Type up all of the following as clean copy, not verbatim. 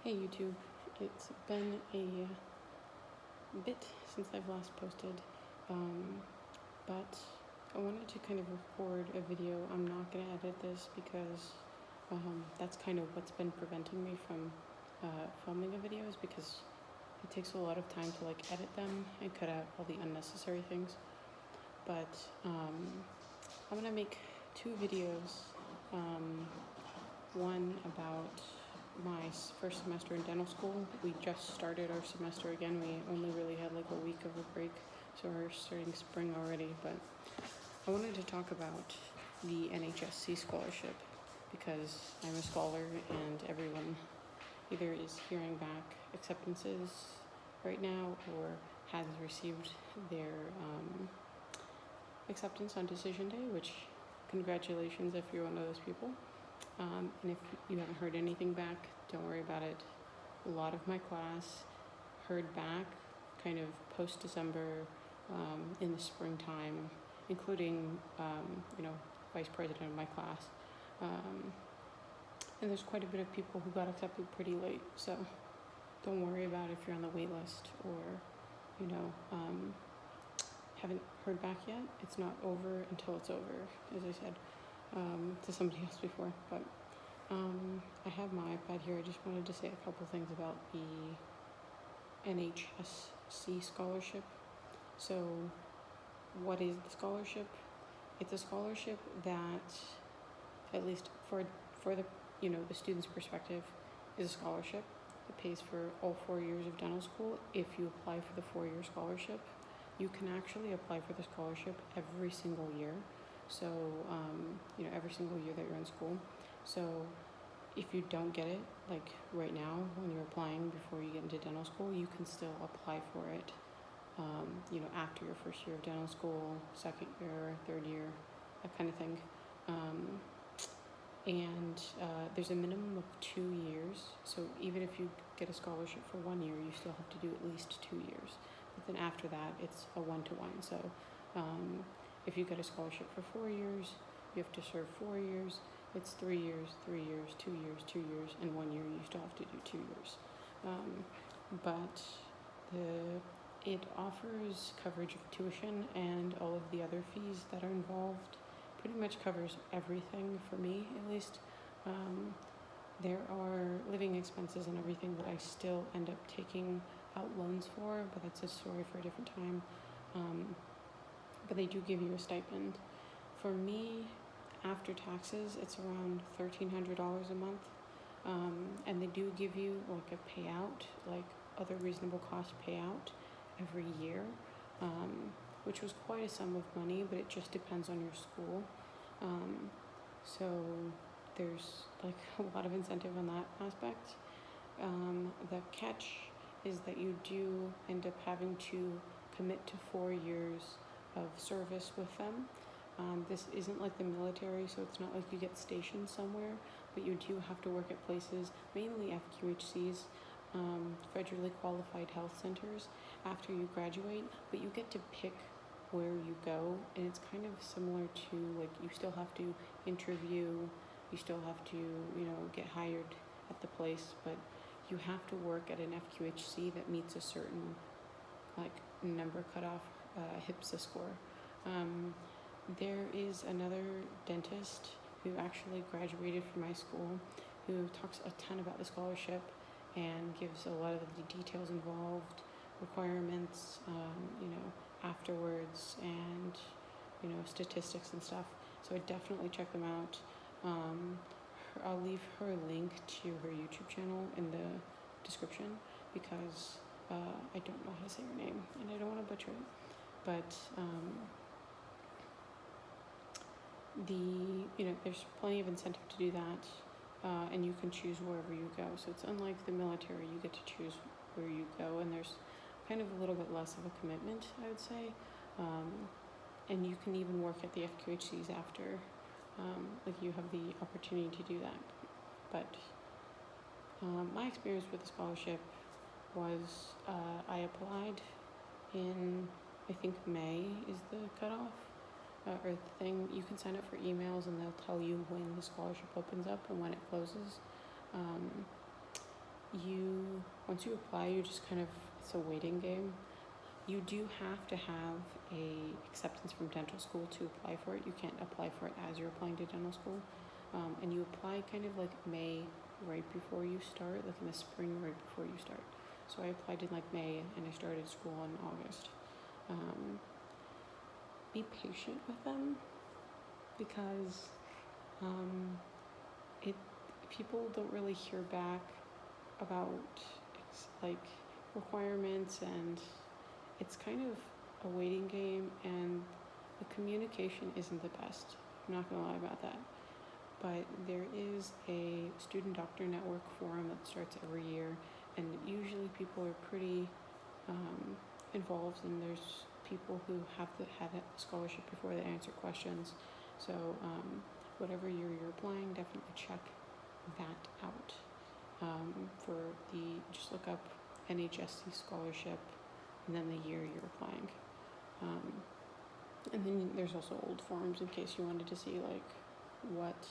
Hey YouTube, it's been a bit since I've last posted, but I wanted to kind of record a video. I'm not going to edit this because that's kind of what's been preventing me from filming a video, is because it takes a lot of time to edit them and cut out all the unnecessary things. But I'm going to make two videos, one about my first semester in dental school. We just started our semester again. We only really had a week of a break, so we're starting spring already. But I wanted to talk about the NHSC Scholarship because I'm a scholar and everyone either is hearing back acceptances right now or has received their acceptance on decision day, which congratulations if you're one of those people. And if you haven't heard anything back, don't worry about it. A lot of my class heard back kind of post-December, in the springtime, including, vice president of my class. And there's quite a bit of people who got accepted pretty late, so don't worry about if you're on the wait list or, haven't heard back yet. It's not over until it's over, as I said to somebody else before. But I have my iPad here. I just wanted to say a couple things about the NHSC Scholarship. So what is the scholarship? It's a scholarship that, at least for the the student's perspective, is a scholarship. It pays for all 4 years of dental school. If you apply for the 4-year scholarship, you can actually apply for the scholarship every single year. So, every single year that you're in school. So if you don't get it, like right now when you're applying before you get into dental school, you can still apply for it, after your first year of dental school, second year, third year, that kind of thing. And there's a minimum of 2 years. So even if you get a scholarship for 1 year, you still have to do at least 2 years. But then after that, it's a 1-to-1. So if you get a scholarship for 4 years, you have to serve 4 years. It's 3 years, 3 years, 2 years, 2 years, and 1 year you still have to do 2 years. But it offers coverage of tuition and all of the other fees that are involved. Pretty much covers everything for me, at least. There are living expenses and everything that I still end up taking out loans for, but that's a story for a different time. But they do give you a stipend. For me, after taxes, it's around $1,300 a month. And they do give you a payout, other reasonable cost payout every year, which was quite a sum of money, but it just depends on your school. So there's a lot of incentive on that aspect. The catch is that you do end up having to commit to 4 years of service with them. This isn't like the military, so it's not like you get stationed somewhere, but you do have to work at places, mainly FQHCs, federally qualified health centers, after you graduate, but you get to pick where you go, and it's kind of similar to, you still have to interview, you still have to, get hired at the place, but you have to work at an FQHC that meets a certain, number cutoff, HPSA score. There is another dentist who actually graduated from my school who talks a ton about the scholarship and gives a lot of the details involved, requirements, afterwards, and, statistics and stuff. So I definitely check them out. I'll leave her link to her YouTube channel in the description because I don't know how to say her name and I don't want to butcher it. But there's plenty of incentive to do that, and you can choose wherever you go. So it's unlike the military, you get to choose where you go, and there's kind of a little bit less of a commitment, I would say. And you can even work at the FQHCs after, you have the opportunity to do that. But my experience with the scholarship was I applied in, I think May is the cutoff, or the thing. You can sign up for emails and they'll tell you when the scholarship opens up and when it closes. once you apply, you just kind of, it's a waiting game. You do have to have a acceptance from dental school to apply for it. You can't apply for it as you're applying to dental school. And you apply kind of like May, right before you start, like in the spring right before you start. So I applied in like May and I started school in August. Be patient with them because people don't really hear back about like requirements, and it's kind of a waiting game, and the communication isn't the best. I'm not gonna lie about that. But there is a student doctor network forum that starts every year, and usually people are pretty involved, and there's people who have had a scholarship before they answer questions. So whatever year you're applying, definitely check that out. Just look up NHSC Scholarship and then the year you're applying. And then there's also old forums in case you wanted to see like what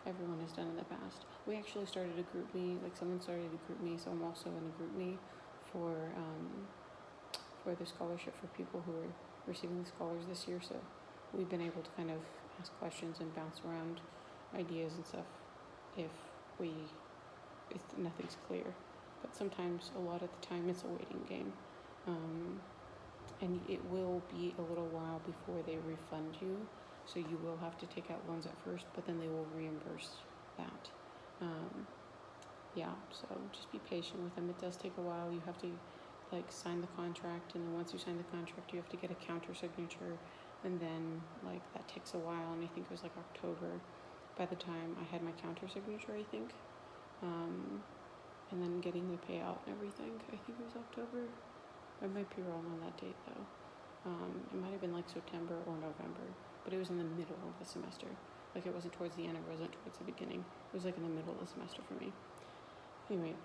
everyone has done in the past. We actually started a group me, like someone started a group me, so I'm also in a group me for the scholarship for people who are receiving the scholars this year. So we've been able to kind of ask questions and bounce around ideas and stuff if nothing's clear. But sometimes, a lot of the time, it's a waiting game. And it will be a little while before they refund you. So you will have to take out loans at first, but then they will reimburse that. So just be patient with them. It does take a while. You have to like sign the contract, and then once you sign the contract, you have to get a counter signature, and then like that takes a while, and I think it was like October by the time I had my counter signature, I think. And then getting the payout and everything, I think it was October. I might be wrong on that date though. It might have been like September or November, but it was in the middle of the semester. Like it wasn't towards the end, it wasn't towards the beginning. It was like in the middle of the semester for me. Anyway,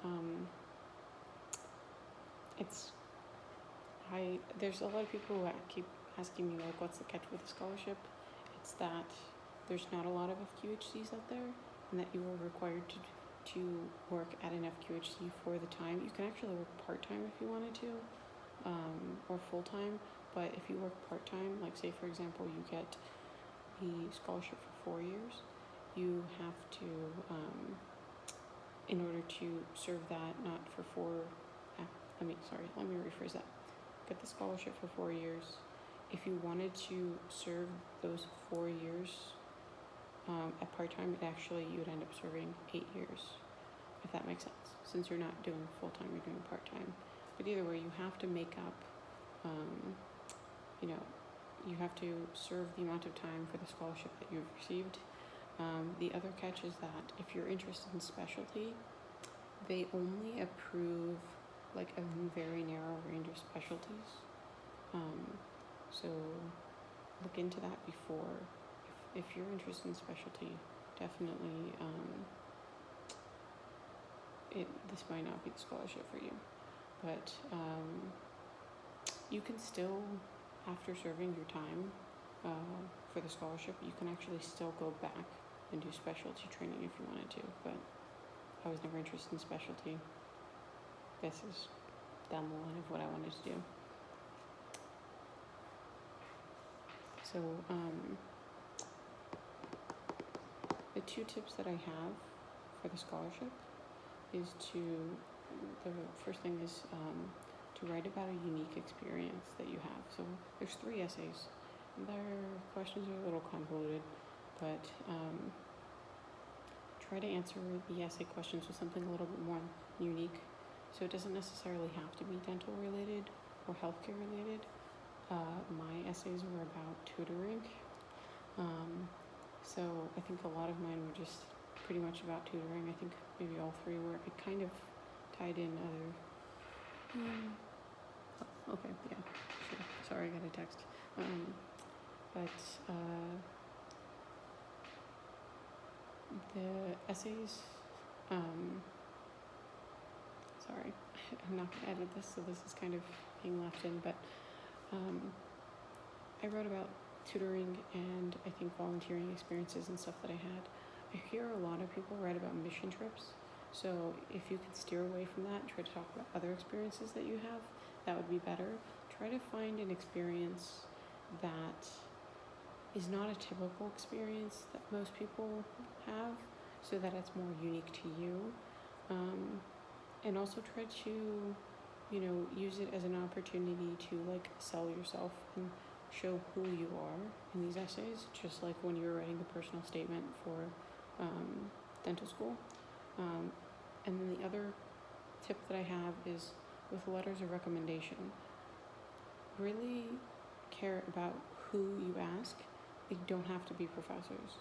there's a lot of people who keep asking me like, what's the catch with the scholarship? It's that there's not a lot of FQHCs out there, and that you are required to work at an FQHC for the time. You can actually work part-time if you wanted to, or full-time, but if you work part-time, like say for example you get the scholarship for 4 years, you have to, in order to serve that, not for let me rephrase that. Get the scholarship for 4 years. If you wanted to serve those 4 years at part-time, you would end up serving 8 years, if that makes sense. Since you're not doing full-time, you're doing part-time. But either way, you have to make up, you have to serve the amount of time for the scholarship that you've received. The other catch is that if you're interested in specialty, they only approve like a very narrow range of specialties. So look into that before. If you're interested in specialty, definitely this might not be the scholarship for you. But you can still, after serving your time for the scholarship, you can actually still go back and do specialty training if you wanted to. But I was never interested in specialty. This is down the line of what I wanted to do. So the 2 tips that I have for the scholarship is the first thing is to write about a unique experience that you have. So there's 3 essays. Their questions are a little convoluted, but try to answer the essay questions with something a little bit more unique. So it doesn't necessarily have to be dental related or healthcare related. My essays were about tutoring. So I think a lot of mine were just pretty much about tutoring. I think maybe all 3 were. It kind of tied in other. Okay, yeah, sure. Sorry, I got a text. The essays. Sorry, I'm not gonna edit this, so this is kind of being left in. But I wrote about tutoring and I think volunteering experiences and stuff that I had. I hear a lot of people write about mission trips. So if you could steer away from that and try to talk about other experiences that you have, that would be better. Try to find an experience that is not a typical experience that most people have, so that it's more unique to you. And also try to, use it as an opportunity to like sell yourself and show who you are in these essays, just like when you're writing the personal statement for dental school. And then the other tip that I have is with letters of recommendation, really care about who you ask. They don't have to be professors.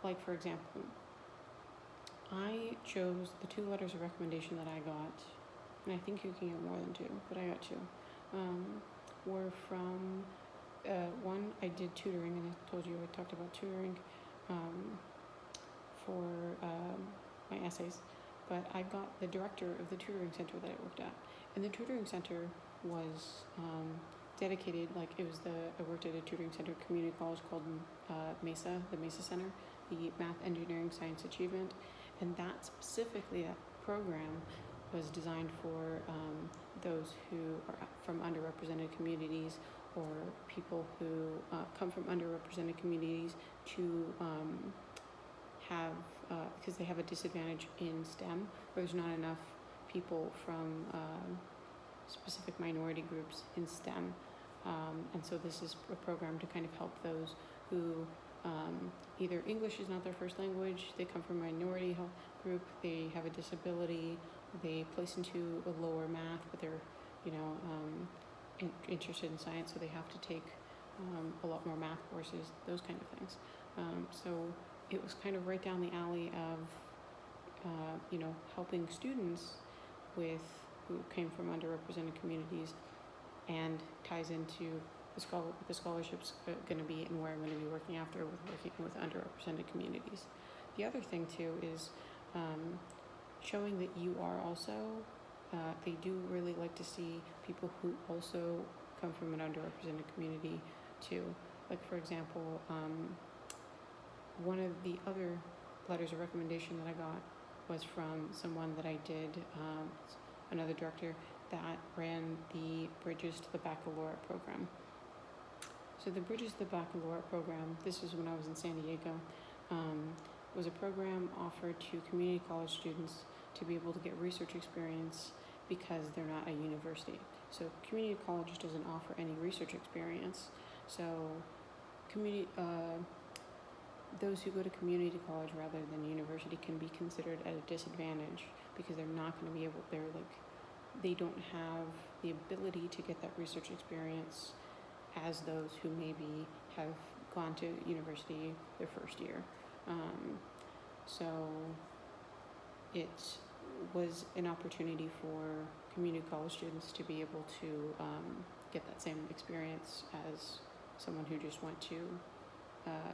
Like, for example, I chose the 2 letters of recommendation that I got, and I think you can get more than 2, but I got 2, were from, one, I did tutoring, and I told you I talked about tutoring for my essays, but I got the director of the tutoring center that I worked at, and the tutoring center was dedicated, I worked at a tutoring center, community college called MESA, the MESA Center, the Math, Engineering, Science Achievement, and that program was designed for those who are from underrepresented communities, or people who come from underrepresented communities to have, because they have a disadvantage in STEM, where there's not enough people from specific minority groups in STEM. And so this is a program to kind of help those who either English is not their first language, they come from a minority group, they have a disability, they place into a lower math, but they're, interested in science, so they have to take a lot more math courses, those kind of things. So it was kind of right down the alley of, helping students who came from underrepresented communities, and ties into the scholarship's going to be and where I'm going to be working after with working with underrepresented communities. The other thing too is showing that you are also, they do really like to see people who also come from an underrepresented community too. Like, for example, one of the other letters of recommendation that I got was from someone that I did, another director that ran the Bridges to the Baccalaureate program. So the Bridges to the Baccalaureate program, this was when I was in San Diego, was a program offered to community college students to be able to get research experience because they're not a university. So community college doesn't offer any research experience. So those who go to community college rather than university can be considered at a disadvantage because they're not going to be able, they don't have the ability to get that research experience as those who maybe have gone to university their first year. So it was an opportunity for community college students to be able to get that same experience as someone who just went to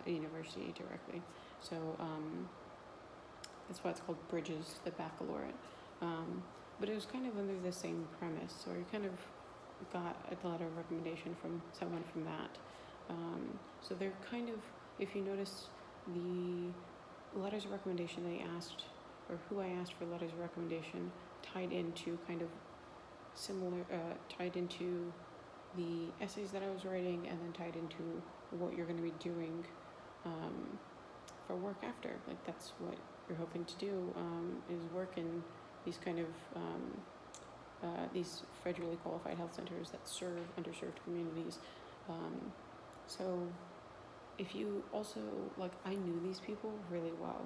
a university directly. So that's why it's called Bridges to the Baccalaureate. But it was kind of under the same premise, so you kind of got a letter of recommendation from someone from that. So they're kind of, if you notice, the letters of recommendation they asked, or who I asked for letters of recommendation, tied into kind of similar, tied into the essays that I was writing, and then tied into what you're going to be doing for work after. Like, that's what you're hoping to do, is work in these kind of these federally qualified health centers that serve underserved communities. So if you also, I knew these people really well.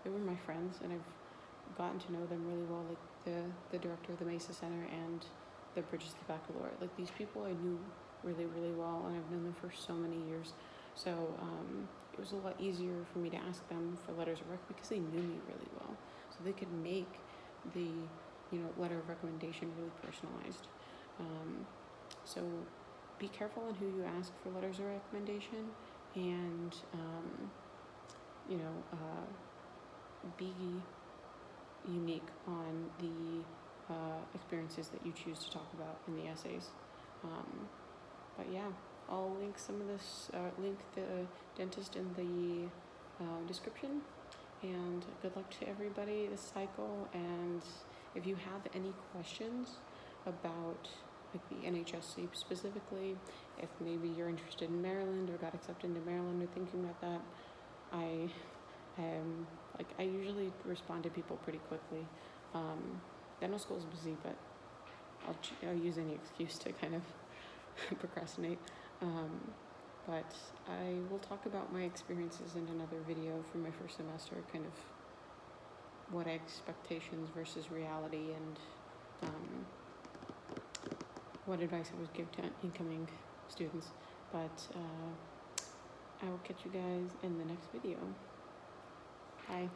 They were my friends, and I've gotten to know them really well, the director of the Mesa Center and the Bridges to the Baccalaureate. These people I knew really, really well, and I've known them for so many years. So it was a lot easier for me to ask them for letters of rec because they knew me really well. So they could make the letter of recommendation really personalized. So be careful on who you ask for letters of recommendation, and be unique on the experiences that you choose to talk about in the essays. But yeah, I'll link some of this, link the dentist in the description, and good luck to everybody this cycle. And if you have any questions about like the NHSC specifically, if maybe you're interested in Maryland or got accepted into Maryland or thinking about that, I usually respond to people pretty quickly. Dental school is busy, but I'll use any excuse to kind of procrastinate. But I will talk about my experiences in another video from my first semester, kind of what expectations versus reality, and what advice I would give to incoming students. But I will catch you guys in the next video. Bye.